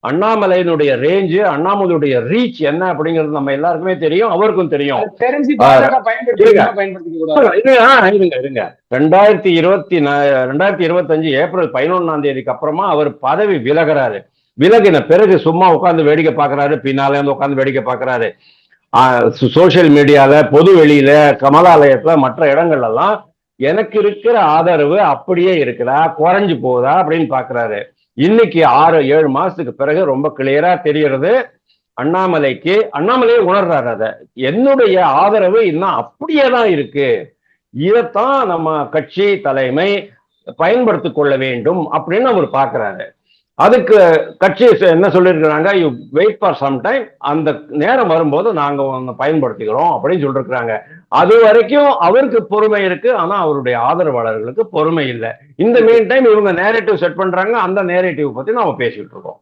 அண்ணாமலையினுடைய range, அண்ணாமலையுடைய reach என்ன அப்படிங்கிறது நம்ம எல்லாருக்குமே தெரியும், அவருக்கும் தெரியும். தெரிஞ்சு பாஜக பயன்படுத்திக்க இருங்க 2025 ஏப்ரல் 11ஆம் தேதிக்கு அப்புறமா அவர் பதவி விலகிறாரு. விலகின பிறகு சும்மா உட்கார்ந்து வேடிக்கை பார்க்கறாரு, பின்னால இருந்து உட்கார்ந்து வேடிக்கை பார்க்கறாரு. சோசியல் மீடியால, பொது வெளியில, கமலாலயத்துல, மற்ற இடங்கள் எல்லாம் எனக்கு இருக்கிற ஆதரவு அப்படியே இருக்குதா, குறைஞ்சு போகுதா அப்படின்னு பாக்குறாரு. இன்னைக்கு 6-7 மாசத்துக்கு பிறகு ரொம்ப கிளியரா தெரியறது, அண்ணாமலையே உணர்றாரு. அத என்னுடைய ஆதரவு இன்னும் அப்படியே தான் இருக்கு, இதைத்தான் நம்ம கட்சி தலைமை பயன்படுத்திக் கொள்ள வேண்டும் அப்படின்னு அவர் பாக்குறாரு. அதுக்கு கட்சி என்ன சொல்லியிருக்கிறாங்க, you wait for some time, அந்த நேரம் வரும்போது நாங்க பயன்படுத்திக்கிறோம் அப்படின்னு சொல்லிருக்கிறாங்க. அது வரைக்கும் அவருக்கு பொறுமை இருக்கு, ஆனா அவருடைய ஆதரவாளர்களுக்கு பொறுமை இல்லை. இந்த மீன் டைம் இவங்க நேரேட்டிவ் செட் பண்றாங்க, அந்த நேரேட்டிவ் பத்தி நாம பேசிட்டு இருக்கோம்.